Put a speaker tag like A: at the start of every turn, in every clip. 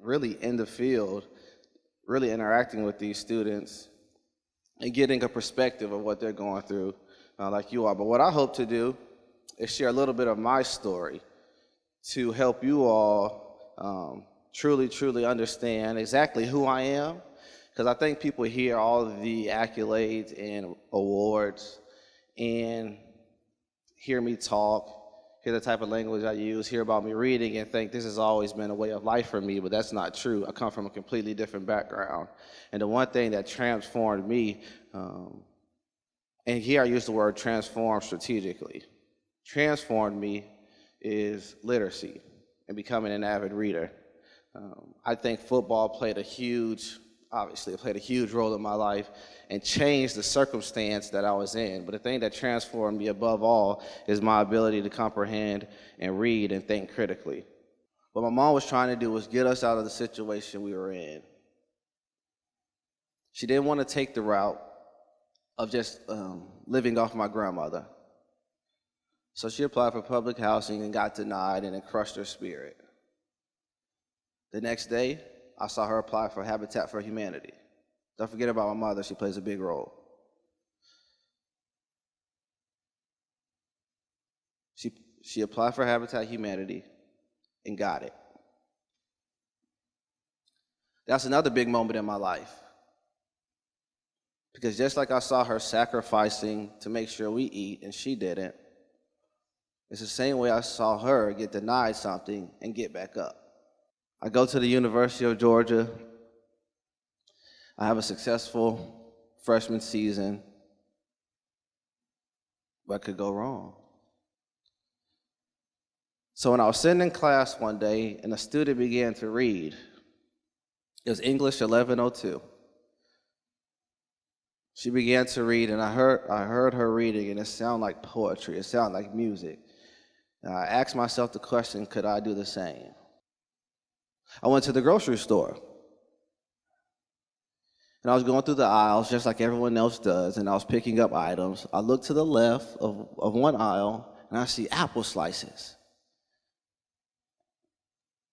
A: really in the field, really interacting with these students and getting a perspective of what they're going through, like you are. But what I hope to do is share a little bit of my story to help you all truly understand exactly who I am. Because I think people hear all of the accolades and awards and hear me talk, hear the type of language I use, hear about me reading, and think this has always been a way of life for me, but that's not true. I come from a completely different background. And the one thing that transformed me, and here I use the word transform strategically, transformed me is literacy and becoming an avid reader. I think football played a huge role in my life and changed the circumstance that I was in. But the thing that transformed me above all is my ability to comprehend and read and think critically. What my mom was trying to do was get us out of the situation we were in. She didn't want to take the route of just living off my grandmother. So she applied for public housing and got denied, and it crushed her spirit. The next day, I saw her apply for Habitat for Humanity. Don't forget about my mother, she plays a big role. She applied for Habitat Humanity and got it. That's another big moment in my life. Because just like I saw her sacrificing to make sure we eat and she didn't, it's the same way I saw her get denied something and get back up. I go to the University of Georgia. I have a successful freshman season. What could go wrong? So when I was sitting in class one day and a student began to read, it was English 1102. She began to read, and I heard her reading, and it sounded like poetry. It sounded like music. And I asked myself the question, could I do the same? I went to the grocery store. And I was going through the aisles just like everyone else does, and I was picking up items. I looked to the left of one aisle, and I see apple slices.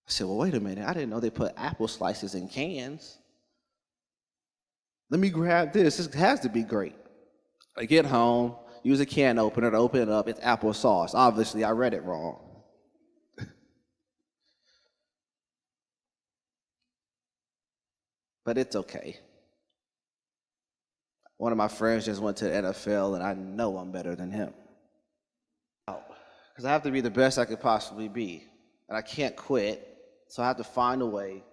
A: I said, well, wait a minute. I didn't know they put apple slices in cans. Let me grab this. This has to be great. I get home, use a can opener to open it up. It's applesauce. Obviously, I read it wrong. But it's okay. One of my friends just went to the NFL, and I know I'm better than him. Because I have to be the best I could possibly be, and I can't quit, so I have to find a way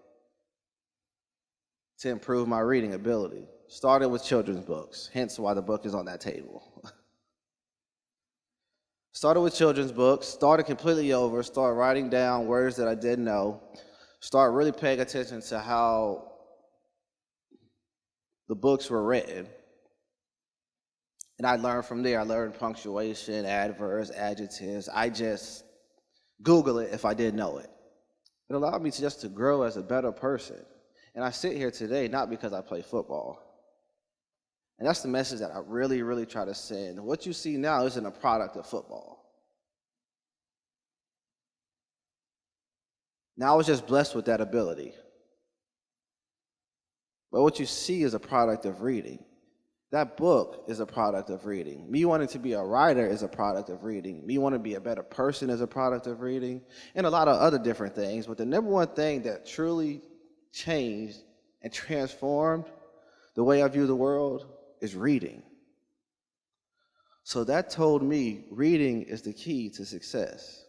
A: to improve my reading ability. Started with children's books, hence why the book is on that table. Started with children's books, started completely over, started writing down words that I didn't know, started really paying attention to how the books were written. And I learned from there. I learned punctuation, adverbs, adjectives. I just Google it if I didn't know it. It allowed me to grow as a better person. And I sit here today not because I play football. And that's the message that I really try to send. What you see now isn't a product of football. Now I was just blessed with that ability. But what you see is a product of reading. That book is a product of reading. Me wanting to be a writer is a product of reading. Me wanting to be a better person is a product of reading. And a lot of other different things. But the number one thing that truly changed and transformed the way I view the world is reading. So that told me reading is the key to success.